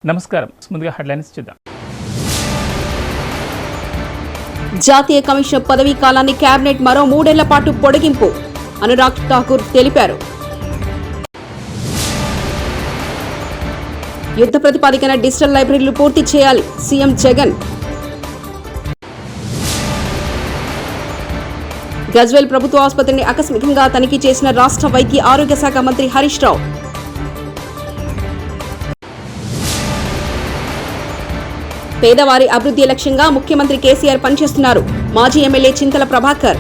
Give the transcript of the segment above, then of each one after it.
నమస్కారం. ముందుగా హెడ్లైన్స్ చూద్దాం. జాతీయ కమిషన్ పదవీ కాలాన్ని కేబినెట్ మరో 3 ఏళ్ల పాటు పొడిగింపు అనురాగ్ ఠాకూర్ తెలిపారు. యుద్ధ ప్రతిపాదికన డిజిటల్ లైబ్రరీలు పూర్తి చేయాలి సీఎం జగన్. గజ్వేల్ ప్రభుత్వ ఆసుపత్రిని ఆకస్మికంగా తనిఖీ చేసిన రాష్ట్ర వైద్య ఆరోగ్య శాఖ మంత్రి హరీష్ రావు. పేదవారి అభివృద్ధి లక్ష్యంగా ముఖ్యమంత్రి కేసీఆర్ పనిచేస్తున్నారు మాజీ ఎమ్మెల్యే చింతల ప్రభాకర్.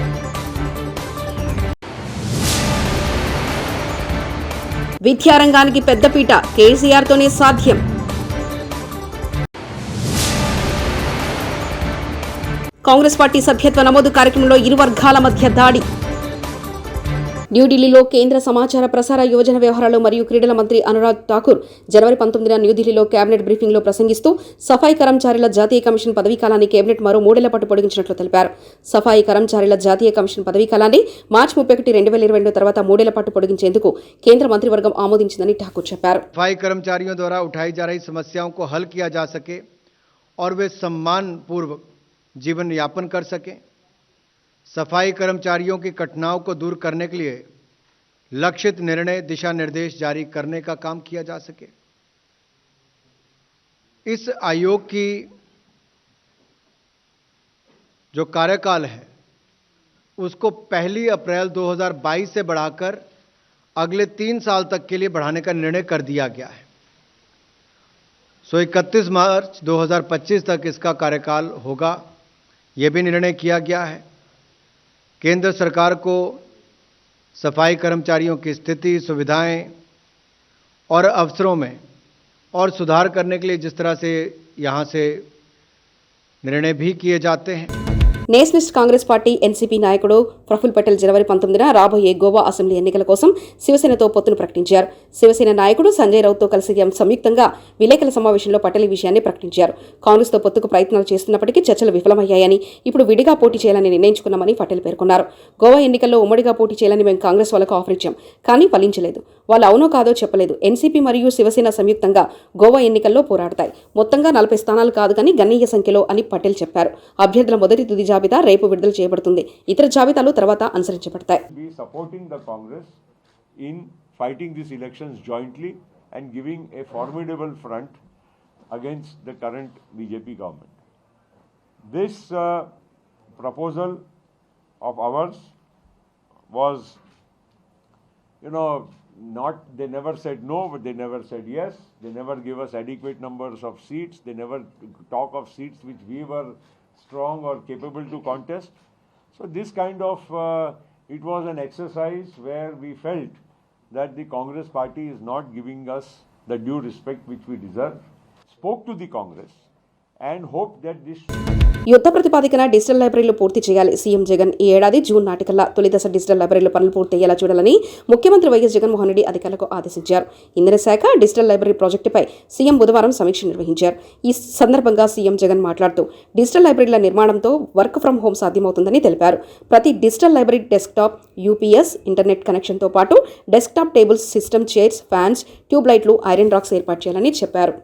విద్యారంగానికి పెద్దపీట కేసీఆర్తోనే సాధ్యం. కాంగ్రెస్ పార్టీ సభ్యత్వ నమోదు కార్యక్రమంలో ఇరు వర్గాల మధ్య దాడి. న్యూఢిల్లీలో కేంద్ర సమాచార ప్రసార యువజన వ్యవహారాలు మరియు క్రీడల మంత్రి అనురాగ్ ఠాకూర్ జనవరి 19న న్యూఢిల్లీలో కేబినెట్ బ్రీఫింగ్లో ప్రసంగిస్తూ సఫాయి కర్మచారుల జాతీయ కమిషన్ పదవీకాలాన్ని కేబినెట్ మరో 3 ఏళ్ల పాటు పొడిగించినట్లు తెలిపారు. సఫాయి కర్మచారుల జాతీయ కమిషన్ పదవీకాలాన్ని మార్చి 31, 2022 తర్వాత 3 ఏళ్ల పాటు పొడిగించేందుకు కేంద్ర మంత్రివర్గం ఆమోదించిందని ఠాకూర్ చెప్పారు. सफाई कर्मचारियों द्वारा उठाई जा रही समस्याओं को हल किया जा सके और वे सम्मानपूर्वक जीवन यापन कर सकें. सफाई कर्मचारियों की कठिनाइयों को दूर करने के लिए लक्षित निर्णय दिशा निर्देश जारी करने का काम किया जा सके. इस आयोग की जो कार्यकाल है उसको 1 अप्रैल 2022 से बढ़ाकर अगले 3 साल तक के लिए बढ़ाने का निर्णय कर दिया गया है. 31 मार्च 2025 तक इसका कार्यकाल होगा, यह भी निर्णय किया गया है. केंद्र सरकार को सफाई कर्मचारियों की स्थिति, सुविधाएं और अवसरों में और सुधार करने के लिए जिस तरह से यहाँ से निर्णय भी किए जाते हैं. నేషనలిస్ట్ కాంగ్రెస్ పార్టీ ఎన్సీపీ నాయకుడు ప్రఫుల్ పటేల్ జనవరి 19న రాబోయే గోవా అసెంబ్లీ ఎన్నికల కోసం శివసేనతో పొత్తును ప్రకటించారు. శివసేన నాయకుడు సంజయ్ రౌత్తో కలిసి సంయుక్తంగా విలేకరుల సమావేశంలో పటేల్ ఈ విషయాన్ని ప్రకటించారు. కాంగ్రెస్తో పొత్తుకు ప్రయత్నాలు చేస్తున్నప్పటికీ చర్చలు విఫలమయ్యాయని, ఇప్పుడు విడిగా పోటీ చేయాలని నిర్ణయించుకున్నామని పటేల్ పేర్కొన్నారు. గోవా ఎన్నికల్లో ఉమ్మడిగా పోటీ చేయాలని మేము కాంగ్రెస్ వాళ్ళకు ఆఫర్ ఇచ్చాం, కానీ ఫలించలేదు. వాళ్ళు అవునో కాదో చెప్పలేదు. ఎన్సీపీ మరియు శివసేన సంయుక్తంగా గోవా ఎన్నికల్లో పోరాడతాయి. మొత్తంగా 40 స్థానాలు కాదు కానీ గణనీయ సంఖ్యలో అని పటేల్ చెప్పారు. అభ్యర్థుల మొదటి తుది జాబితా రేపు విడుదల చేయబడుతుంది. ఇతర జాబితాలు తర్వాత అనుసరించబడతాయి. We supporting the Congress in fighting these elections jointly and giving a formidable front against the current BJP government. This proposal of ours was, they never said no, but they never said yes. They never gave us adequate numbers of seats. They never talk of seats which we were strong or capable to contest. So this kind of, it was an exercise where we felt that the Congress party is not giving us the due respect which we deserve. Spoke to the Congress and hoped that this యుద్ధ ప్రతిపాదికన digital లైబ్రరీలు పూర్తి చేయాలి CM Jagan. ఈ ఏడాది June నాటికల్లా తొలిదశ digital లైబ్రరీల పనులు పూర్తయ్యేలా చూడాలని ముఖ్యమంత్రి YS Jaganmohan Reddy అధికారులకు ఆదేశించారు. ఇంధన శాఖ డిజిటల్ లైబ్రరీ ప్రాజెక్టుపై సీఎం బుధవారం సమీక్ష నిర్వహించారు. ఈ సందర్భంగా సీఎం జగన్ మాట్లాడుతూ డిజిటల్ లైబ్రరీల నిర్మాణంతో వర్క్ ఫ్రం హోం సాధ్యమవుతుందని తెలిపారు. ప్రతి digital library desktop, UPS, internet కనెక్షన్తో పాటు desktop tables, system, chairs, fans, tube లైట్లు, ఐరన్ రాక్స్ ఏర్పాటు చేయాలని చెప్పారు.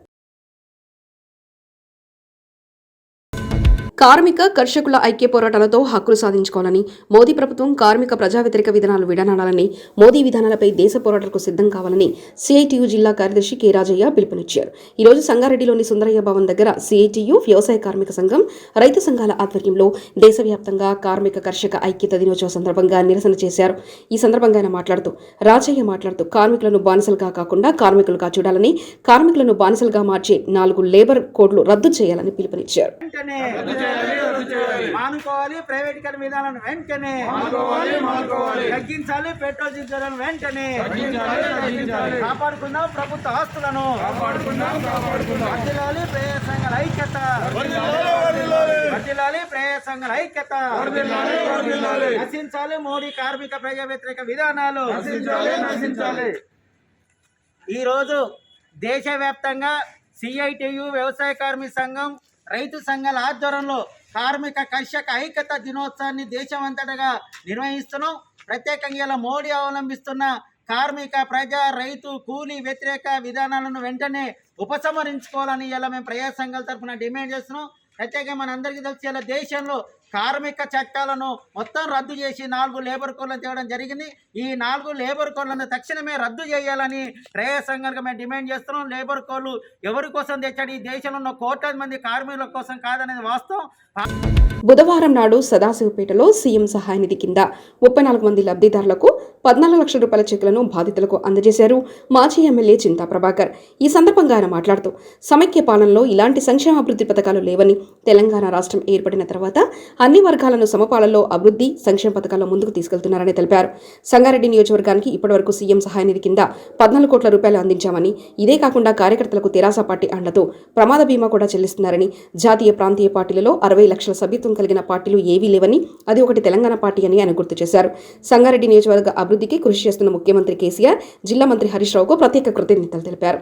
కార్మిక కర్షకుల ఐక్య పోరాటాలతో హక్కులు సాధించుకోవాలని, మోదీ ప్రభుత్వం కార్మిక ప్రజా వ్యతిరేక విధానాలు విడనాడాలని, మోదీ విధానాలపై దేశ పోరాటాలకు సిద్ధం కావాలని సిఐటియు జిల్లా కార్యదర్శి కె రాజయ్య పిలుపునిచ్చారు. ఈరోజు సంగారెడ్డిలోని సుందరయ్య భవన్ దగ్గర సిఐటియు, వ్యవసాయ కార్మిక సంఘం, రైతు సంఘాల ఆధ్వర్యంలో దేశవ్యాప్తంగా కార్మిక కర్షక ఐక్యత దినోత్సవ సందర్భంగా నిరసన చేశారు. ఈ సందర్భంగా ఆయన మాట్లాడుతూ కార్మికులను బానిసలుగా కాకుండా కార్మికులుగా చూడాలని, కార్మికులను బానిసలుగా మార్చే 4 లేబర్ కోడ్లు రద్దు చేయాలని పిలుపునిచ్చారు. మానుకోవాలి ప్రైవేటీకరణ విధానాలను వెంటనే తగ్గించాలి, పెట్రోల్ డీజిల్ వెంటనే కాపాడుకుందాం, ప్రభుత్వ ఆస్తులను వర్ధిల్లాలి, ప్రేయర్ సంఘాల ఐక్యత వర్ధిల్లాలి, ప్రేయర్ సంఘాల ఐక్యత నశించాలి, మోడీ కార్మిక ప్రజా వ్యతిరేక విధానాలు నశించాలి. ఈరోజు దేశవ్యాప్తంగా సిఐటియు, వ్యవసాయ కార్మిక సంఘం, రైతు సంఘాల ఆధ్వర్యంలో కార్మిక కర్షక ఐక్యత దినోత్సవాన్ని దేశమంతటగా నిర్వహిస్తున్నాం. ప్రత్యేకంగా ఇలా మోడీ అవలంబిస్తున్న కార్మిక ప్రజా రైతు కూలీ వ్యతిరేక విధానాలను వెంటనే ఉపసంహరించుకోవాలని ఇలా మేము ప్రజా సంఘాల తరఫున డిమాండ్ చేస్తున్నాం. ప్రత్యేకంగా మన అందరికీ తెలిసి ఇలా దేశంలో కార్మిక చట్టాలను మొత్తం రద్దు చేసి 4 లేబర్ కోడ్లను తేవడం జరిగింది. ఈ 4 లేబర్ కోడ్లను తక్షణమే రద్దు చేయాలని ప్రజా సంఘాలుగా మేము డిమాండ్ చేస్తున్నాం. లేబర్ కోడ్లు ఎవరి కోసం తెచ్చాడు? ఈ దేశంలో ఉన్న కోట్లాది మంది కార్మికుల కోసం కాదనేది వాస్తవం. బుధవారం నాడు సదాశివపేటలో సీఎం సహాయ నిధి కింద 34 మంది లబ్ధిదారులకు 14 లక్షల రూపాయల చెక్కులను బాధితులకు అందజేశారు మాజీ ఎమ్మెల్యే చింతా ప్రభాకర్. ఈ సందర్భంగా ఆయన మాట్లాడుతూ సమైక్య పాలనలో ఇలాంటి సంక్షేమాభివృద్ధి పథకాలు లేవని, తెలంగాణ రాష్ట్రం ఏర్పడిన తర్వాత అన్ని వర్గాలను సమపాలనలో అభివృద్ధి సంక్షేమ పథకాల్లో ముందుకు తీసుకెళ్తున్నారని తెలిపారు. సంగారెడ్డి నియోజకవర్గానికి ఇప్పటివరకు సీఎం సహాయ నిధి కింద 14 కోట్ల రూపాయలు అందించామని, ఇదే కాకుండా కార్యకర్తలకు తెరాస పార్టీ అండతో ప్రమాద బీమా కూడా చెల్లిస్తున్నారని, జాతీయ ప్రాంతీయ పార్టీలలో 60 లక్షల సభ్యత్వం కలిగిన పార్టీలు ఏవీ లేవని, అది ఒకటి తెలంగాణ పార్టీ అని ఆయన గుర్తు చేశారు. సంగారెడ్డి నియోజకవర్గ అభివృద్ధికి కృషి చేస్తున్న ముఖ్యమంత్రి కేసీఆర్, జిల్లా మంత్రి హరీష్ రావుకు ప్రత్యేక కృతజ్ఞతలు తెలిపారు.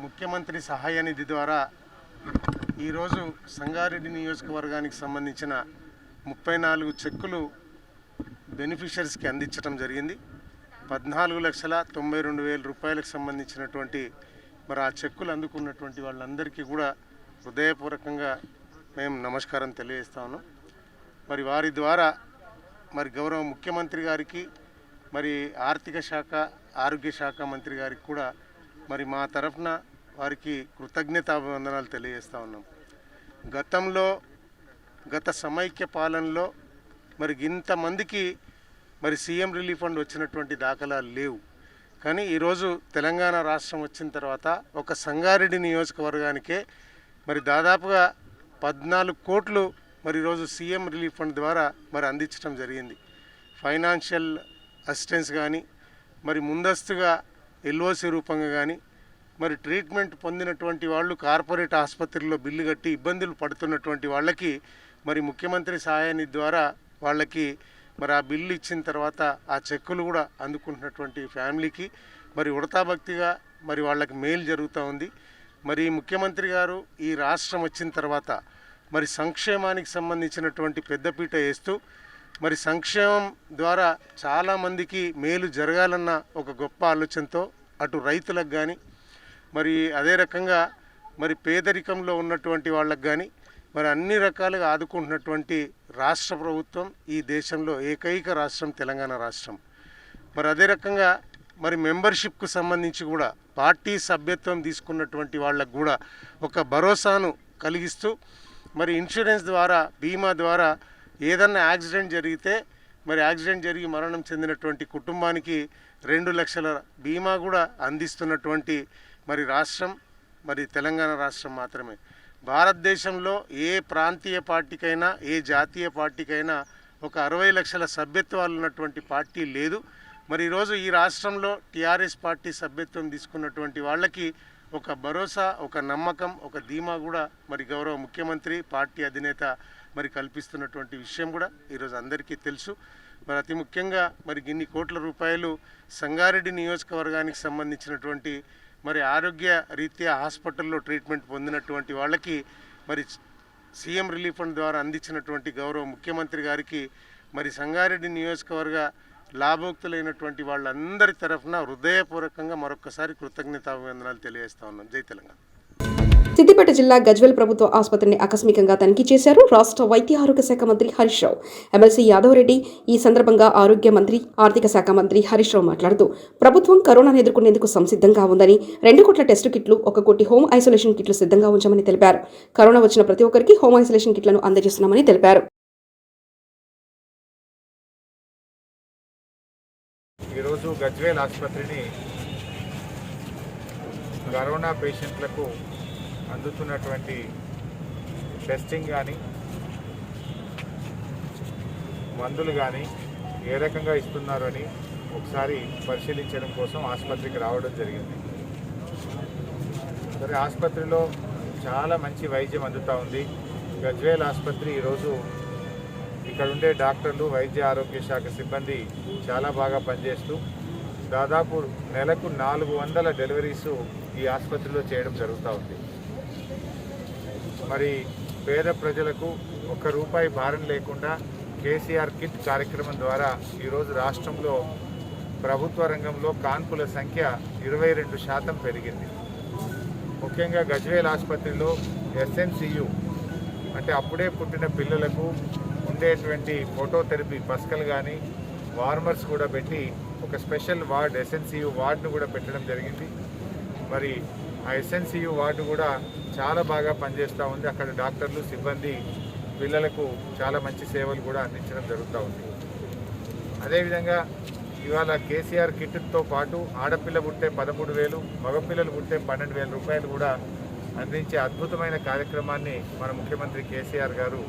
ముఖ్యమంత్రి సహాయ నిధి ద్వారా ఈరోజు సంగారెడ్డి నియోజకవర్గానికి సంబంధించిన 34 చెక్కులు బెనిఫిషరీస్కి అందించడం జరిగింది. 14,92,000 రూపాయలకు సంబంధించినటువంటి మరి ఆ చెక్కులు అందుకున్నటువంటి వాళ్ళందరికీ కూడా హృదయపూర్వకంగా మేము నమస్కారం తెలియజేస్తాను. మరి వారి ద్వారా మరి గౌరవ ముఖ్యమంత్రి గారికి, మరి ఆర్థిక శాఖ, ఆరోగ్య శాఖ మంత్రి గారికి కూడా మరి మా తరఫున వారికి కృతజ్ఞతాభివందనాలు తెలియజేస్తూ ఉన్నాం. గత సమైక్య పాలనలో మరి ఇంతమందికి మరి సీఎం రిలీఫ్ ఫండ్ వచ్చినటువంటి దాఖలాలు లేవు. కానీ ఈరోజు తెలంగాణ రాష్ట్రం వచ్చిన తర్వాత ఒక సంగారెడ్డి నియోజకవర్గానికే మరి దాదాపుగా 14 కోట్లు మరి ఈరోజు సీఎం రిలీఫ్ ఫండ్ ద్వారా మరి అందించడం జరిగింది. ఫైనాన్షియల్ అసిస్టెన్స్ కానీ, మరి ముందస్తుగా ఎల్ఓసి రూపంగా కానీ, మరి ట్రీట్మెంట్ పొందినటువంటి వాళ్ళు కార్పొరేట్ ఆసుపత్రుల్లో బిల్లు కట్టి ఇబ్బందులు పడుతున్నటువంటి వాళ్ళకి మరి ముఖ్యమంత్రి సహాయ నిధి ద్వారా వాళ్ళకి మరి ఆ బిల్లు ఇచ్చిన తర్వాత ఆ చెక్కులు కూడా అందుకుంటున్నటువంటి ఫ్యామిలీకి మరి ఉడతాభక్తిగా మరి వాళ్ళకి మేలు జరుగుతూ ఉంది. మరి ముఖ్యమంత్రి గారు ఈ రాష్ట్రం వచ్చిన తర్వాత మరి సంక్షేమానికి సంబంధించినటువంటి పెద్దపీట వేస్తూ మరి సంక్షేమం ద్వారా చాలామందికి మేలు జరగాలన్న ఒక గొప్ప ఆలోచనతో అటు రైతులకు కానీ, మరి అదే రకంగా మరి పేదరికంలో ఉన్నటువంటి వాళ్ళకు కానీ మరి అన్ని రకాలుగా ఆదుకుంటున్నటువంటి రాష్ట్ర ప్రభుత్వం ఈ దేశంలో ఏకైక రాష్ట్రం తెలంగాణ రాష్ట్రం. మరి అదే రకంగా మరి మెంబర్షిప్కు సంబంధించి కూడా పార్టీ సభ్యత్వం తీసుకున్నటువంటి వాళ్ళకు కూడా ఒక భరోసాను కలిగిస్తూ మరి ఇన్సూరెన్స్ ద్వారా, బీమా ద్వారా ఏదన్నా యాక్సిడెంట్ జరిగితే మరి యాక్సిడెంట్ జరిగి మరణం చెందినటువంటి కుటుంబానికి 2 లక్షల బీమా కూడా అందిస్తున్నటువంటి మరి రాష్ట్రం మరి తెలంగాణ రాష్ట్రం మాత్రమే. భారతదేశంలో ఏ ప్రాంతీయ పార్టీకైనా, ఏ జాతీయ పార్టీకైనా ఒక 60 లక్షల సభ్యత్వాలు ఉన్నటువంటి పార్టీ లేదు. మరి ఈరోజు ఈ రాష్ట్రంలో టీఆర్ఎస్ పార్టీ సభ్యత్వం తీసుకున్నటువంటి వాళ్ళకి ఒక భరోసా, ఒక నమ్మకం, ఒక ధీమా కూడా మరి గౌరవ ముఖ్యమంత్రి, పార్టీ అధినేత మరి కల్పిస్తున్నటువంటి విషయం కూడా ఈరోజు అందరికీ తెలుసు. మరి అతి ముఖ్యంగా మరి ఇన్ని కోట్ల రూపాయలు సంగారెడ్డి నియోజకవర్గానికి సంబంధించినటువంటి మరి ఆరోగ్య రీత్యా హాస్పిటల్లో ట్రీట్మెంట్ పొందినటువంటి వాళ్ళకి మరి సీఎం రిలీఫ్ ఫండ్ ద్వారా అందించినటువంటి గౌరవ ముఖ్యమంత్రి గారికి మరి సంగారెడ్డి నియోజకవర్గ లాభోక్తులైనటువంటి వాళ్ళందరి తరఫున హృదయపూర్వకంగా మరొకసారి కృతజ్ఞతాభివందనాలు తెలియజేస్తా ఉన్నాం. జై తెలంగాణ. సిద్దిపేట జిల్లా గజ్వేల్ ప్రభుత్వ ఆసుపత్రిని ఆకస్మికంగా తనిఖీ చేశారు రాష్ట్ర వైద్య ఆరోగ్య శాఖ మంత్రి హరీష్ రావు. ఎమ్మెల్సీ యాదవ్ రెడ్డి ఈ సందర్భంగా ఆరోగ్య మంత్రి, ఆర్థిక శాఖ మంత్రి హరీష్ రావు మాట్లాడుతూ ప్రభుత్వం కరోనాను ఎదుర్కొనేందుకు సంసిద్ధంగా ఉందని, 2 కోట్ల టెస్టు కిట్లు, 1 కోటి హోమ్ ఐసోలేషన్ కిట్లు సిద్ధంగా ఉంచామని తెలిపారు. కరోనా వచ్చిన ప్రతి ఒక్కరికి హోమ్ ఐసోలేషన్ కిట్లను అందజేస్తున్నామని తెలిపారు. ఈరోజు గజ్వేల్ ఆసుపత్రిని కరోనా పేషెంట్లకు అందుతున్నటువంటి టెస్టింగ్ కానీ, మందులు కానీ ఏ రకంగా ఇస్తున్నారు అని ఒకసారి పరిశీలించడం కోసం ఆసుపత్రికి రావడం జరిగింది. సరే, ఆసుపత్రిలో చాలా మంచి వైద్యం అందుతూ ఉంది. గజ్వేల్ ఆసుపత్రి ఈరోజు ఇక్కడ ఉండే డాక్టర్లు, వైద్య ఆరోగ్య శాఖ సిబ్బంది చాలా బాగా పనిచేస్తూ దాదాపు నెలకు 400 డెలివరీసు ఈ ఆసుపత్రిలో చేయడం జరుగుతూ ఉంది. మరి పేద ప్రజలకు ₹1 భారం లేకుండా కేసీఆర్ కిట్ కార్యక్రమం ద్వారా ఈరోజు రాష్ట్రంలో ప్రభుత్వ రంగంలో కాన్పుల సంఖ్య 22% పెరిగింది. ముఖ్యంగా గజ్వేల్ ఆసుపత్రిలో SNCU అంటే అప్పుడే పుట్టిన పిల్లలకు ఉండేటువంటి ఫోటోథెరపీ పస్కలు కానీ, వార్మర్స్ కూడా పెట్టి ఒక స్పెషల్ వార్డ్ SNCU వార్డును కూడా పెట్టడం జరిగింది. మరి ఆ SNCU వార్డు కూడా చాలా బాగా పనిచేస్తూ ఉంది. అక్కడ డాక్టర్లు, సిబ్బంది పిల్లలకు చాలా మంచి సేవలు కూడా అందించడం జరుగుతూ ఉంది. అదేవిధంగా ఇవాళ కేసీఆర్ కిట్తో పాటు ఆడపిల్ల పుట్టే 13,000, మగపిల్లలు పుట్టే 12,000 రూపాయలు కూడా అందించే అద్భుతమైన కార్యక్రమాన్ని మన ముఖ్యమంత్రి కేసీఆర్ గారు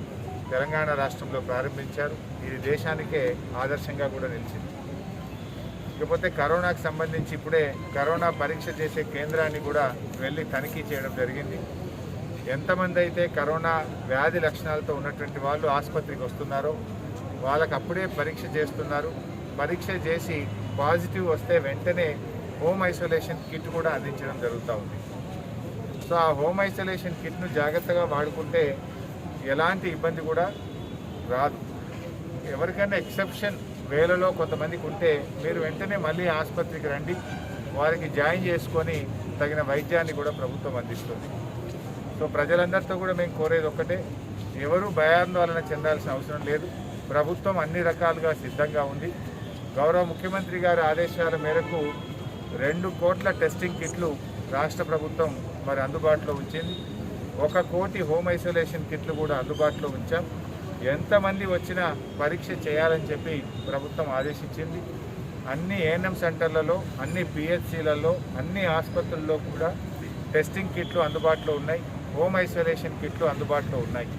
తెలంగాణ రాష్ట్రంలో ప్రారంభించారు. ఇది దేశానికే ఆదర్శంగా కూడా నిలిచింది. ఇకపోతే కరోనాకు సంబంధించి ఇప్పుడే కరోనా పరీక్ష చేసే కేంద్రాన్ని కూడా వెళ్ళి తనిఖీ చేయడం జరిగింది. ఎంతమంది అయితే కరోనా వ్యాధి లక్షణాలతో ఉన్నటువంటి వాళ్ళు ఆసుపత్రికి వస్తున్నారో వాళ్ళకు అప్పుడే పరీక్ష చేస్తున్నారు. పరీక్ష చేసి పాజిటివ్ వస్తే వెంటనే హోమ్ ఐసోలేషన్ కిట్ కూడా అందించడం జరుగుతూ ఉంది. సో ఆ హోమ్ ఐసోలేషన్ కిట్ను జాగ్రత్తగా వాడుకుంటే ఎలాంటి ఇబ్బంది కూడా రాదు. ఎవరికైనా ఎక్సెప్షన్ వేలలో కొంతమందికి ఉంటే మీరు వెంటనే మళ్ళీ ఆసుపత్రికి రండి, వారికి జాయిన్ చేసుకొని తగిన వైద్యాన్ని కూడా ప్రభుత్వం అందిస్తుంది. సో ప్రజలందరితో కూడా మేము కోరేది ఒక్కటే, ఎవరూ భయాందోళన చెందాల్సిన అవసరం లేదు. ప్రభుత్వం అన్ని రకాలుగా సిద్ధంగా ఉంది. గౌరవ ముఖ్యమంత్రి గారి ఆదేశాల మేరకు 2 కోట్ల టెస్టింగ్ కిట్లు రాష్ట్ర ప్రభుత్వం మరి అందుబాటులో ఉంచింది. 1 కోటి హోమ్ ఐసోలేషన్ కిట్లు కూడా అందుబాటులో ఉంచాం. ఎంతమంది వచ్చినా పరీక్ష చేయాలని చెప్పి ప్రభుత్వం ఆదేశించింది. అన్ని ANM సెంటర్లలో, అన్ని PHCలలో, అన్ని ఆసుపత్రుల్లో కూడా టెస్టింగ్ కిట్లు అందుబాటులో ఉన్నాయి. హోమ్ ఐసోలేషన్ కిట్లు అందుబాటులో ఉన్నాయి.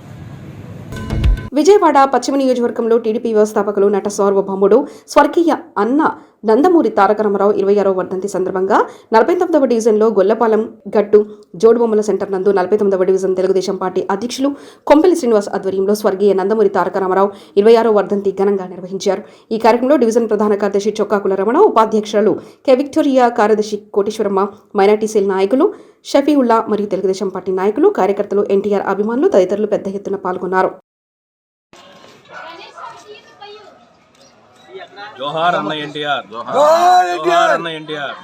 విజయవాడ పశ్చిమ నియోజకవర్గంలో టీడీపీ వ్యవస్థాపకులు, నట సార్వభౌముడు స్వర్గీయ అన్న నందమూరి తారక రామారావు 26వ వర్ధంతి సందర్భంగా 49వ డివిజన్లో గొల్లపాలెం గట్టు జోడుబొమ్మల సెంటర్ నందు 49వ డివిజన్ తెలుగుదేశం పార్టీ అధ్యక్షులు కొంపెల్లి శ్రీనివాస్ ఆధ్వర్యంలో స్వర్గీయ నందమూరి తారక రామారావు 26వ వర్ధంతి ఘనంగా నిర్వహించారు. ఈ కార్యక్రమంలో డివిజన్ ప్రధాన కార్యదర్శి చొక్కాకుల రమణ, ఉపాధ్యక్షులు కె విక్టోరియా, కార్యదర్శి కోటేశ్వరమ్మ, మైనార్టీ సెల్ నాయకులు షఫీవుల్లా మరియు తెలుగుదేశం పార్టీ నాయకులు, కార్యకర్తలు, ఎన్టీఆర్ అభిమానులు తదితరులు పెద్ద ఎత్తున పాల్గొన్నారు. జోహార్ అన్న ఎన్టీఆర్, జోహార్ అన్న ఎన్టీఆర్,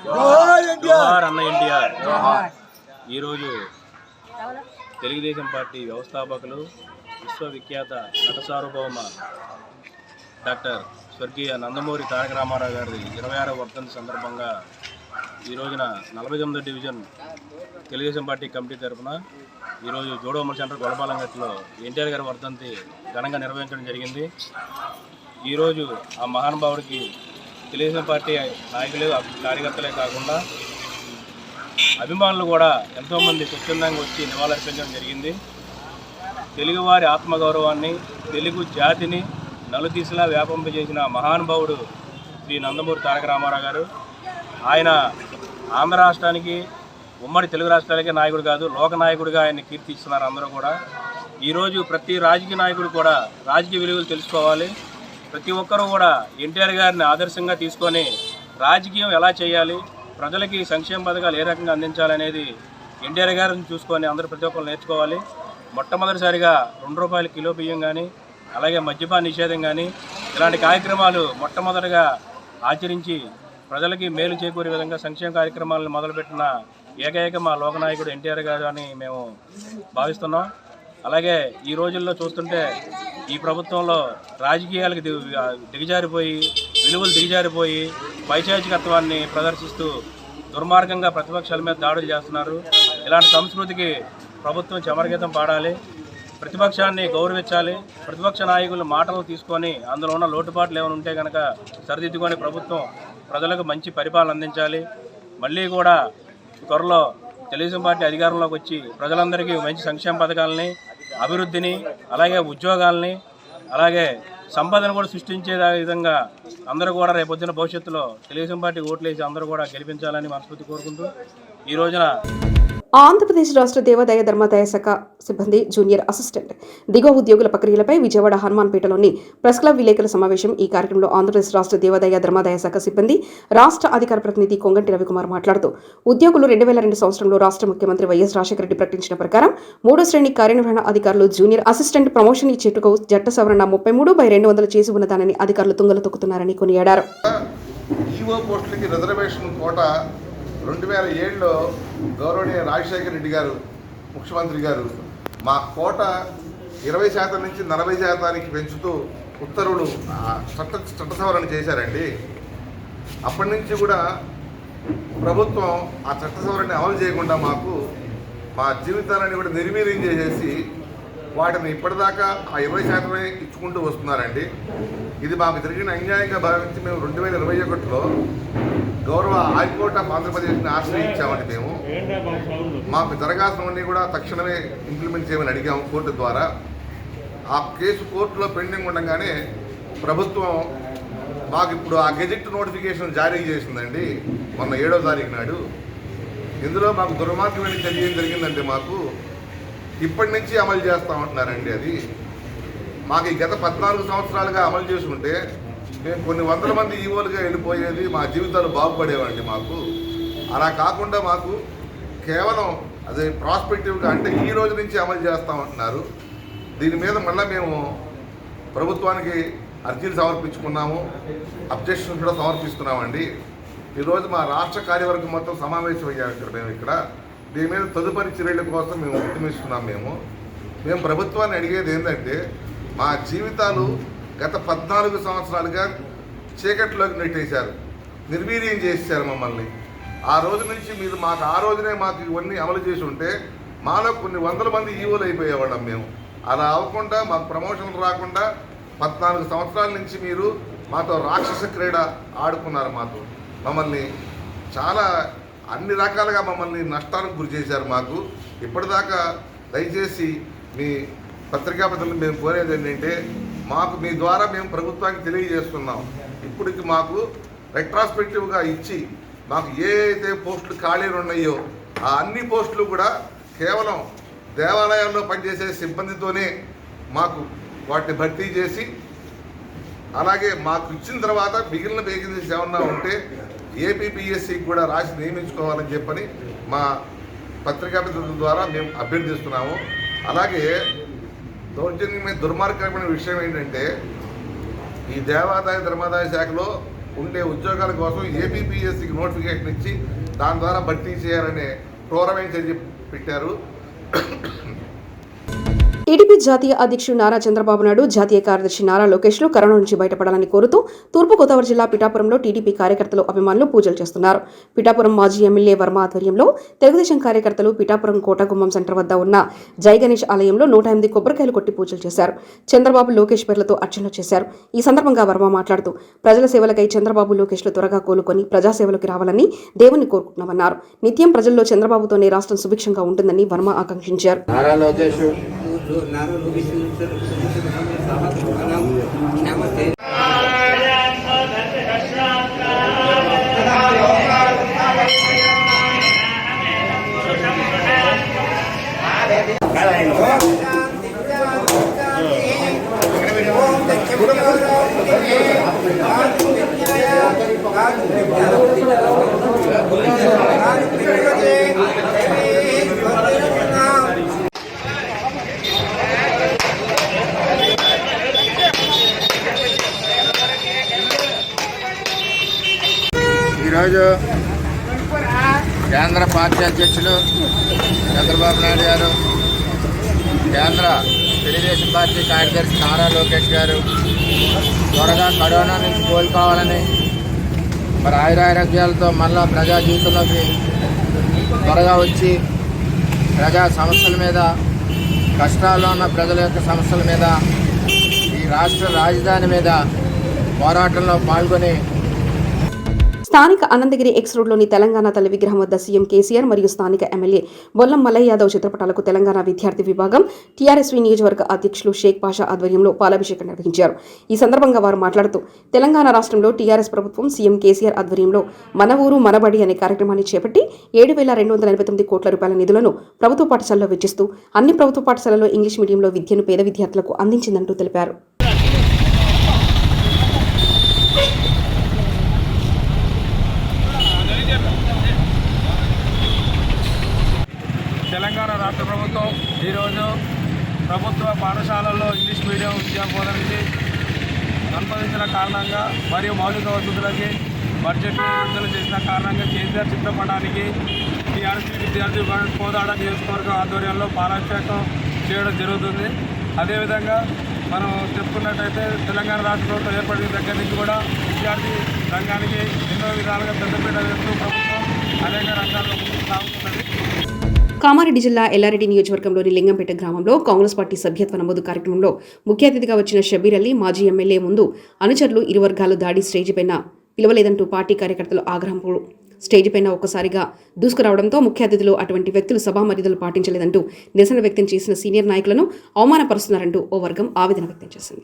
జోహార్ అన్న ఎన్టీఆర్. ఈరోజు తెలుగుదేశం పార్టీ వ్యవస్థాపకులు, విశ్వవిఖ్యాత నట సార్వభౌమ డాక్టర్ స్వర్గీయ నందమూరి తారక రామారావు గారి 26వ వర్ధంతి సందర్భంగా ఈ రోజున 49వ డివిజన్ తెలుగుదేశం పార్టీ కమిటీ తరఫున ఈరోజు జోడోమల్ సెంటర్ గొల్లపాలెం గట్టులో ఎన్టీఆర్ గారి వర్ధంతి ఘనంగా నిర్వహించడం జరిగింది. ఈరోజు ఆ మహానుభావుడికి తెలుగుదేశం పార్టీ నాయకులు, కార్యకర్తలే కాకుండా అభిమానులు కూడా ఎంతోమంది స్వచ్ఛందంగా వచ్చి నివాళులర్పించడం జరిగింది. తెలుగువారి ఆత్మగౌరవాన్ని, తెలుగు జాతిని నలుదిశలా వ్యాపింపజేసిన మహానుభావుడు శ్రీ నందమూరి తారక రామారావు గారు. ఆయన ఆంధ్ర రాష్ట్రానికి, ఉమ్మడి తెలుగు రాష్ట్రాలకే నాయకుడు కాదు, లోకనాయకుడిగా ఆయన్ని కీర్తిస్తున్నారు అందరూ కూడా. ఈరోజు ప్రతి రాజకీయ నాయకుడు కూడా రాజకీయ విలువలు తెలుసుకోవాలి. ప్రతి ఒక్కరూ కూడా ఎన్టీఆర్ గారిని ఆదర్శంగా తీసుకొని రాజకీయం ఎలా చేయాలి, ప్రజలకి సంక్షేమ పథకాలు ఏ రకంగా అందించాలనేది ఎన్టీఆర్ గారిని చూసుకొని అందరూ ప్రతి ఒక్కరు నేర్చుకోవాలి. మొట్టమొదటిసారిగా ₹2 కిలో బియ్యం కానీ, అలాగే మద్యపాన నిషేధం కానీ ఇలాంటి కార్యక్రమాలు మొట్టమొదటిగా ఆచరించి ప్రజలకి మేలు చేకూరే విధంగా సంక్షేమ కార్యక్రమాలను మొదలుపెట్టిన ఏకైక మా లోకనాయకుడు ఎన్టీఆర్ గారు అని మేము భావిస్తున్నాం. అలాగే ఈ రోజుల్లో చూస్తుంటే ఈ ప్రభుత్వంలో రాజకీయాలకు దిగజారిపోయి విలువలు దిగజారిపోయి పైశాచికత్వాన్ని ప్రదర్శిస్తూ దుర్మార్గంగా ప్రతిపక్షాల మీద దాడులు చేస్తున్నారు. ఇలాంటి సంస్కృతికి ప్రభుత్వం చమరగీతం పాడాలి, ప్రతిపక్షాన్ని గౌరవించాలి. ప్రతిపక్ష నాయకుల మాటలు తీసుకొని అందులో ఉన్న లోటుపాట్లు ఏమైనా ఉంటే కనుక సరిదిద్దుకొని ప్రభుత్వం ప్రజలకు మంచి పరిపాలన అందించాలి. మళ్ళీ కూడా త్వరలో తెలుగుదేశం పార్టీ అధికారంలోకి వచ్చి ప్రజలందరికీ మంచి సంక్షేమ పథకాలని, అభివృద్ధిని, అలాగే ఉద్యోగాలని, అలాగే సంపదను కూడా సృష్టించే విధంగా అందరూ కూడా రేపొద్దున భవిష్యత్తులో తెలుగుదేశం పార్టీ ఓట్లేసి అందరూ కూడా గెలిపించాలని మనస్ఫూర్తి కోరుకుంటూ ఈ రోజున ఆంధ్రప్రదేశ్ రాష్ట్ర దేవాదాయ ధర్మాదాయ శాఖ సిబ్బంది జూనియర్ అసిస్టెంట్ దిగువ ఉద్యోగుల ప్రక్రియలపై విజయవాడ హనుమాన్పేటలోని ప్రెస్ క్లబ్ విలేకరుల సమావేశం. ఈ కార్యక్రమంలో ఆంధ్రప్రదేశ్ రాష్ట్ర దేవాదాయ ధర్మాదాయ శాఖ సిబ్బంది రాష్ట్ర అధికార ప్రతినిధి కొంగంటి రవికుమార్ మాట్లాడుతూ ఉద్యోగులు 2002 సంవత్సరంలో రాష్ట్ర ముఖ్యమంత్రి వైఎస్ రాజశేఖర రెడ్డి ప్రకటించిన ప్రకారం 3వ శ్రేణి కార్యనిర్వహణ అధికారులు జూనియర్ అసిస్టెంట్ ప్రమోషన్ ఇచ్చేట్టుకు చట్ట సవరణ 33/200 చేసి ఉన్నదానని అధికారులు తుంగలు తొక్కుతున్నారని కొనియాడారు. 2007లో గౌరవనీయ రాజశేఖర రెడ్డి గారు ముఖ్యమంత్రి గారు మా కోట 20% నుంచి 40% పెంచుతూ ఉత్తర్వులు చట్ట సవరణ చేశారండి. అప్పటి నుంచి కూడా ప్రభుత్వం ఆ చట్ట సవరణని అమలు చేయకుండా మా జీవితాలని కూడా నిర్వీర్యం చేసేసి వాటిని ఇప్పటిదాకా ఆ 20% ఇచ్చుకుంటూ వస్తున్నారండి. ఇది మాకు జరిగిన అన్యాయంగా భావించి మేము 2021లో గౌరవ హైకోర్టు ఆఫ్ ఆంధ్రప్రదేశ్ని ఆశ్రయించామని మేము మాకు జరగాల్సినవన్నీ కూడా తక్షణమే ఇంప్లిమెంట్ చేయమని అడిగాము కోర్టు ద్వారా. ఆ కేసు కోర్టులో పెండింగ్ ఉండగానే ప్రభుత్వం మాకు ఇప్పుడు ఆ గెజెట్ నోటిఫికేషన్ జారీ చేసిందండి మొన్న 7వ తారీఖు నాడు. ఇందులో మాకు దుర్మార్గమైన చర్య ఏం జరిగిందంటే మాకు ఇప్పటి నుంచి అమలు చేస్తామంటున్నారండి. అది మాకు ఈ గత 14 సంవత్సరాలుగా అమలు చేసుకుంటే మేము కొన్ని వందల మంది ఈవోలుగా వెళ్ళిపోయేది, మా జీవితాలు బాగుపడేవండి. మాకు అలా కాకుండా మాకు కేవలం అదే ప్రాస్పెక్టివ్గా అంటే ఈ రోజు నుంచి అమలు చేస్తామంటున్నారు. దీని మీద మళ్ళీ మేము ప్రభుత్వానికి అర్జీలు సమర్పించుకున్నాము, అబ్జెక్షన్స్ కూడా సమర్పిస్తున్నామండి. ఈరోజు మా రాష్ట్ర కార్యవర్గం మొత్తం సమావేశం అయ్యాము మేము ఇక్కడ. దీని మీద తదుపరి చర్యల కోసం మేము ఉద్యమిస్తున్నాం. మేము ప్రభుత్వాన్ని అడిగేది ఏంటంటే మా జీవితాలు గత 14 సంవత్సరాలుగా చీకట్లోకి నెట్టేశారు, నిర్వీర్యం చేశారు మమ్మల్ని. ఆ రోజు నుంచి మీరు ఆ రోజునే మాకు ఇవన్నీ అమలు చేసి ఉంటే మాలో కొన్ని వందల మంది ఈవోలు అయిపోయేవాళ్ళం మేము. అలా అవ్వకుండా మాకు ప్రమోషన్లు రాకుండా 14 సంవత్సరాల నుంచి మీరు మాతో రాక్షస క్రీడ ఆడుకున్నారు. మమ్మల్ని చాలా అన్ని రకాలుగా మమ్మల్ని నష్టానికి గురి చేశారు. మాకు ఇప్పటిదాకా దయచేసి మీ పత్రికా ప్రతినిధులు మేము కోరేది ఏంటంటే మాకు మీ ద్వారా మేము ప్రభుత్వానికి తెలియజేస్తున్నాం, ఇప్పటికి మాకు రెట్రాస్పెక్టివ్గా ఇచ్చి మాకు ఏ అయితే పోస్టులు ఖాళీలు ఉన్నాయో ఆ అన్ని పోస్టులు కూడా కేవలం దేవాలయాల్లో పనిచేసే సిబ్బందితోనే మాకు వాటిని భర్తీ చేసి, అలాగే మాకు ఇచ్చిన తర్వాత మిగిలిన వేకెన్సీస్ ఏమన్నా ఉంటే ఏపీపీఎస్సీకి కూడా రాసి నియమించుకోవాలని చెప్పని మా పత్రికా ప్రతినిధుల ద్వారా మేము అభ్యర్థిస్తున్నాము. అలాగే దౌర్జన్యమైన దుర్మార్గమైన విషయం ఏంటంటే ఈ దేవాదాయ ధర్మాదాయ శాఖలో ఉండే ఉద్యోగాల కోసం ఏపీపీఎస్సీకి నోటిఫికేషన్ ఇచ్చి దాని ద్వారా భర్తీ చేయాలనే క్రూరమైన చర్య పెట్టారు. టీడీపీ జాతీయ అధ్యక్షుడు నారా చంద్రబాబు నాయుడు, జాతీయ కార్యదర్శి నారా లోకేష్లు కరోనా నుంచి బయటపడాలని కోరుతూ తూర్పుగోదావరి జిల్లా పిఠాపురంలో టీడీపీ కార్యకర్తలు, అభిమానులు పూజలు చేస్తున్నారు. పిఠాపురం మాజీ ఎమ్మెల్యే వర్మ ఆధ్వర్యంలో తెలుగుదేశం కార్యకర్తలు పిఠాపురం కోటగుమ్మం సెంటర్ వద్ద ఉన్న జై గణేష్ ఆలయంలో 108 కొబ్బరికాయలు కొట్టి పూజలు చేశారు. చంద్రబాబు, లోకేష్ పేర్లతో అర్చనలు చేశారు. ఈ సందర్భంగా వర్మ మాట్లాడుతూ ప్రజల సేవలకై చంద్రబాబు, లోకేష్లు త్వరగా కోలుకొని ప్రజాసేవలోకి రావాలని దేవుణ్ణి కోరుకుంటున్నామన్నారు. నిత్యం ప్రజల్లో చంద్రబాబుతోనే రాష్ట్రం సుభిక్షంగా ఉంటుందని వర్మ ఆకాంక్షించారు. ఈరోజు కేంద్ర పార్టీ అధ్యక్షులు చంద్రబాబు నాయుడు గారు, కేంద్ర తెలుగుదేశం పార్టీ కార్యదర్శి నారా లోకేష్ గారు త్వరగా కరోనా నుంచి కోలుకోవాలని, మరి ఆయురారోగ్యాలతో మళ్ళా ప్రజా జీవితంలోకి త్వరగా వచ్చి ప్రజా సమస్యల మీద, కష్టాల్లో ఉన్న ప్రజల యొక్క సమస్యల మీద, ఈ రాష్ట్ర రాజధాని మీద పోరాటంలో పాల్గొని స్థానిక అనంతగిరి ఎక్స్ రోడ్లోని తెలంగాణ తల్లి విగ్రహం వద్ద సీఎం కేసీఆర్ మరియు స్థానిక ఎమ్మెల్యే బొల్లం మల్లయ్య యాదవ్ చిత్రపటాలకు తెలంగాణ విద్యార్థి విభాగం టీఆర్ఎస్వి నియోజకవర్గ అధ్యక్షులు షేక్ పాషా ఆధ్వర్యంలో పాలాభిషేకం నిర్వహించారు. ఈ సందర్భంగా వారు మాట్లాడుతూ తెలంగాణ రాష్ట్రంలో టీఆర్ఎస్ ప్రభుత్వం సీఎం కేసీఆర్ ఆధ్వర్యంలో మన ఊరు మనబడి అనే కార్యక్రమాన్ని చేపట్టి 7,289 కోట్ల రూపాయల నిధులను ప్రభుత్వ పాఠశాలలో వెచ్చిస్తూ అన్ని ప్రభుత్వ పాఠశాలలో ఇంగ్లీష్ మీడియంలో విద్యను పేద విద్యార్థులకు అందించిందంటూ తెలిపారు. తెలంగాణ రాష్ట్ర ప్రభుత్వం ఈరోజు ప్రభుత్వ పాఠశాలల్లో ఇంగ్లీష్ మీడియం విద్యా బోధనకి అనుమతించిన కారణంగా మరియు మౌలిక వసతులకి బడ్జెట్ విడుదల చేసిన కారణంగా కేసీఆర్ చిత్రపటానికి టీఆర్ఎస్ విద్యార్థి కోదాడ నియోజకవర్గం ఆధ్వర్యంలో పాలాభిషేకం చేయడం జరుగుతుంది. అదేవిధంగా మనం చెప్పుకున్నట్టయితే తెలంగాణ రాష్ట్ర ప్రభుత్వం ఏర్పడిన దగ్గర నుంచి కూడా విద్యార్థి రంగానికి ఎన్నో విధాలుగా పెద్దపీట వేస్తూ ప్రభుత్వం అనేక రంగాల్లో ముందుకు సాగుతున్నది. కామారెడ్డి జిల్లా ఎల్లారెడ్డి నియోజకవర్గంలోని లింగంపేట గ్రామంలో కాంగ్రెస్ పార్టీ సభ్యత్వ నమోదు కార్యక్రమంలో ముఖ్య అతిథిగా వచ్చిన షబీర్ అలీ మాజీ ఎమ్మెల్యే ముందు అనుచరులు ఇరు వర్గాలు దాడి స్టేజిపైన పిలవలేదంటూ పార్టీ కార్యకర్తలు ఆగ్రహంతో స్టేజిపైన ఒక్కసారిగా దూసుకురావడంతో ముఖ్య అతిథులు అటువంటి వ్యక్తులు సభా మర్యాదలు పాటించలేదంటూ నిరసన వ్యక్తం చేసిన సీనియర్ నాయకులను అవమానపరుస్తున్నారంటూ ఓ వర్గం ఆవేదన వ్యక్తం చేసింది.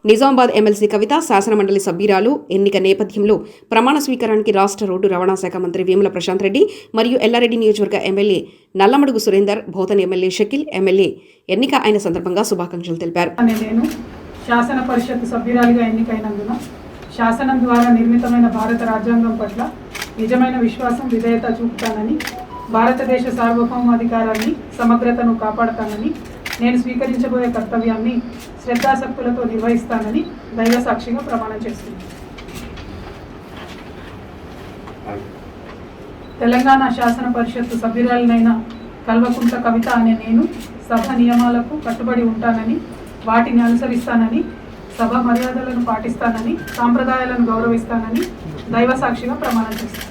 నిజామాబాద్ ఎమ్మెల్సీ కవిత శాసనమండలి సభ్యురాలు ఎన్నిక నేపథ్యంలో ప్రమాణ స్వీకారానికి రాష్ట్ర రోడ్డు రవాణా శాఖ మంత్రి వేముల ప్రశాంత్ రెడ్డి మరియు ఎల్లారెడ్డి నియోజకవర్గ MLA Nallamadugu Surender, Bodhan MLA Shakeel MLA ఎన్నిక అయిన సందర్భంగా శుభాకాంక్షలు తెలిపారు. నేను శాసన పరిషత్ సభ్యురాలిగా ఎన్నికైనందున శాసనం ద్వారా నిర్మితమైన భారత రాజ్యాంగం పట్ల నిజమైన విశ్వాసం, విధేయత చూపుతానని, భారతదేశ సార్వభౌమాధికారాన్ని, సమగ్రతను కాపాడతానని, నేను స్వీకరించబోయే కర్తవ్యాన్ని శ్రద్ధాశక్తులతో నిర్వహిస్తానని దైవ సాక్షిగా ప్రమాణం చేస్తున్నాను. తెలంగాణ శాసన పరిషత్తు సభ్యురాలనైన కల్వకుంట్ల కవిత అనే నేను సభ నియమాలకు కట్టుబడి ఉంటానని, వాటిని అనుసరిస్తానని, సభ మర్యాదలను పాటిస్తానని, సాంప్రదాయాలను గౌరవిస్తానని దైవ సాక్షిగా ప్రమాణం చేస్తాను.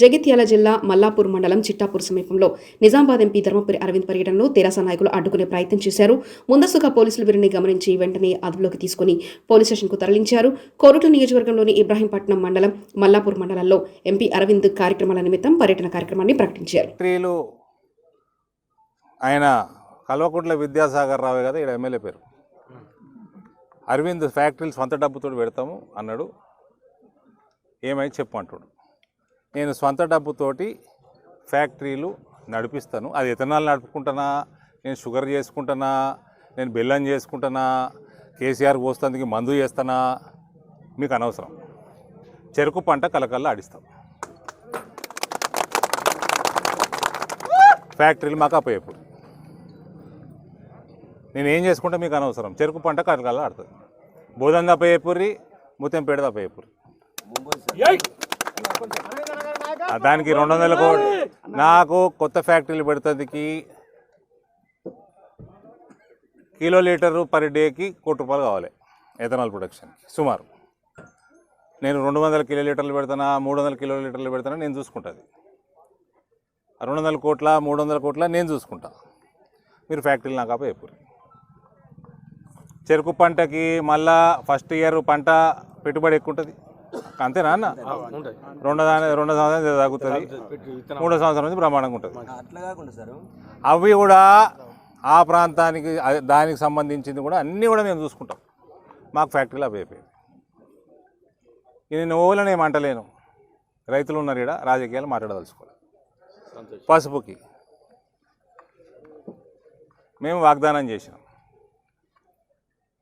జగిత్యాల జిల్లా మల్లాపూర్ మండలం చిట్టాపూర్ సమీపంలో నిజామాబాద్ ఎంపీ ధర్మపురి అరవింద్ పర్యటనను తెరాస నాయకులు అడ్డుకునే ప్రయత్నం చేశారు. ముందస్తుగా పోలీసులు వీరిని గమనించి వెంటనే అదుపులోకి తీసుకుని పోలీస్ స్టేషన్కు తరలించారు. కోరుట్ల నియోజకవర్గంలోని ఇబ్రాహీంపట్నం మండలం మల్లాపూర్ మండలంలో ఎంపీ అరవింద్ కార్యక్రమాల నిమిత్తం పర్యటన కార్యక్రమాన్ని ప్రకటించారు. ఆయన కల్వకుంట్ల విద్యాసాగర్ రావు కదా ఇక్కడ ఎమ్మెల్యే పేరు. అరవింద్ ఫ్యాక్టరీలు సొంత డబ్బుతో పెడతాము అన్నాడు. ఏమైంది చెప్పమంటాడు. నేను సొంత డబ్బుతోటి ఫ్యాక్టరీలు నడిపిస్తాను. అది ఎథనాల్ నడుపుకుంటానా, నేను షుగర్ చేసుకుంటానా, నేను బెల్లం చేసుకుంటానా, కేసీఆర్ పోస్తానికి మందు చేస్తానా మీకు అనవసరం. చెరుకు పంట కలకల్లా ఆడిస్తాం. ఫ్యాక్టరీలు మాకు అప్పయ్యప్పుడు నేను ఏం చేసుకుంటా మీకు అనవసరం. చెరుకు పంట కలకల్లా ఆడుతుంది. బోధన అప్పయ్యపురి, ముత్తంపేట అప్పయ్యపురి. దానికి 200 కోట్లు నాకు కొత్త ఫ్యాక్టరీలు పెడతానికి కిలోలీటరు పర్ డేకి ₹1 కోటి కావాలి ఎథనాల్ ప్రొడక్షన్కి సుమారు. నేను 200 కిలోలీటర్లు పెడతానా 300 కిలోలీటర్లు పెడతానా నేను చూసుకుంటుంది. 200 కోట్ల 300 కోట్ల నేను చూసుకుంటా. మీరు ఫ్యాక్టరీలు నాకు అయిపోయి చెరుకు పంటకి మళ్ళా ఫస్ట్ ఇయర్ పంట పెట్టుబడి ఎక్కువ ఉంటుంది అంతేనా అన్న? 2 సంవత్సరాలు తగ్గుతుంది, 3వ సంవత్సరం నుంచి బ్రహ్మాండంగా ఉంటుంది. అవి కూడా ఆ ప్రాంతానికి దానికి సంబంధించింది కూడా అన్నీ కూడా మేము చూసుకుంటాం. మాకు ఫ్యాక్టరీలు అవి అయిపోయాయి. ఇది నేను ఓలని ఏమంటలేను, రైతులు ఉన్నారు ఇక్కడ, రాజకీయాలు మాట్లాడదలుచుకోవాలి. పసుపుకి మేము వాగ్దానం చేసినాం.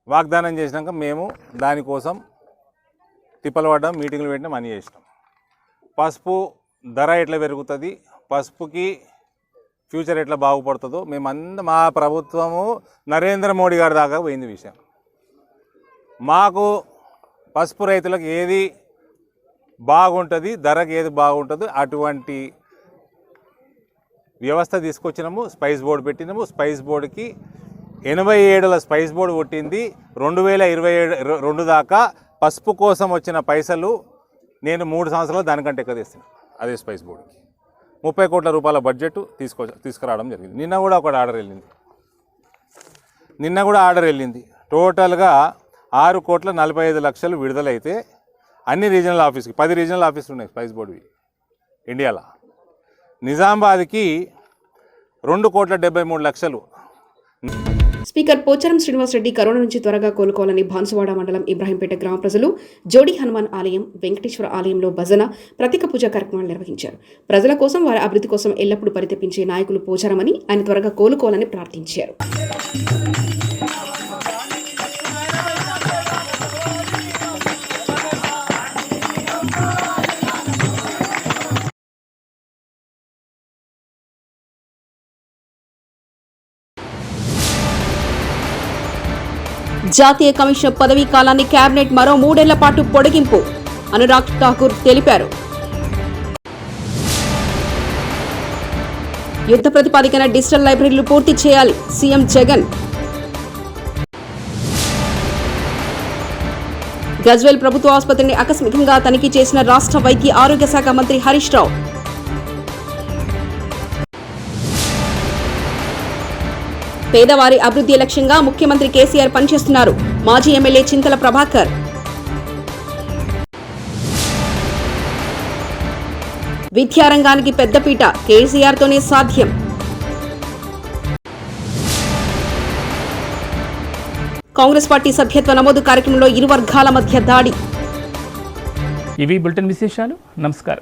వాగ్దానం చేసినాక మేము దానికోసం తిప్పలు పడ్డాం, మీటింగ్లు పెట్టినాం, అన్నీ చేసినాం. పసుపు ధర ఎట్లా పెరుగుతుంది, పసుపుకి ఫ్యూచర్ ఎట్లా బాగుపడుతుందో మా ప్రభుత్వము నరేంద్ర మోడీ గారి దాకా పోయింది విషయం. మాకు పసుపు రైతులకు ఏది బాగుంటుంది, ధరకు ఏది బాగుంటుందో అటువంటి వ్యవస్థ తీసుకొచ్చినాము. స్పైస్ బోర్డు పెట్టినాము. స్పైస్ బోర్డుకి 87ల స్పైస్ బోర్డు పుట్టింది. 2022 దాకా పసుపు కోసం వచ్చిన పైసలు నేను 3 సంవత్సరాలు దానికంటే ఎక్కువ తెస్తున్నాను. అదే స్పైస్ బోర్డుకి 30 కోట్ల రూపాయల బడ్జెట్ తీసుకురావడం జరిగింది. నిన్న కూడా ఒక ఆర్డర్ వెళ్ళింది. టోటల్గా 6,45,00,000 విడుదలైతే అన్ని రీజనల్ ఆఫీస్కి 10 రీజనల్ ఆఫీసులు ఉన్నాయి స్పైస్ బోర్డువి ఇండియాలో. నిజామాబాద్కి 2,73,00,000. స్పీకర్ పోచారం శ్రీనివాసరెడ్డి కరోనా నుంచి త్వరగా కోలుకోవాలని బాన్సువాడ మండలం ఇబ్రాహీంపేట గ్రామ ప్రజలు జోడి హనుమాన్ ఆలయం, వెంకటేశ్వర ఆలయంలో భజన, ప్రత్యేక పూజా కార్యక్రమాలు నిర్వహించారు. ప్రజల కోసం, వారి అభివృద్ధి కోసం ఎల్లప్పుడూ పరితపించే నాయకులు పోచారమని ఆయన త్వరగా కోలుకోవాలని ప్రార్థించారు. జాతీయ కమిషనర్ పదవీ కాలాన్ని కేబినెట్ మరో 3 ఏళ్ల పాటు పొడిగింపు, అనురాగ్ ఠాకూర్ తెలిపారు. యుద్ధ ప్రతిపాదికన డిజిటల్ లైబ్రరీలు పూర్తి చేయాలి, సీఎం జగన్. గజ్వేల్ ప్రభుత్వ ఆసుపత్రిని ఆకస్మికంగా తనిఖీ చేసిన రాష్ట్ర వైద్య ఆరోగ్య శాఖ మంత్రి హరీష్ రావు. పేదవారి అభివృద్ధి లక్ష్యంగా ముఖ్యమంత్రి కేసీఆర్ పనిచేస్తున్నారు, మాజీ ఎమ్మెల్యే చింతల ప్రభాకర్. విద్యారంగానికి పెద్దపీట కేసీఆర్తోనే సాధ్యం. కాంగ్రెస్ పార్టీ సభ్యత్వ నమోదు కార్యక్రమంలో ఇరు వర్గాల మధ్య దాడి. ఇవి బులెటిన్ విశేషాలు. నమస్కారం.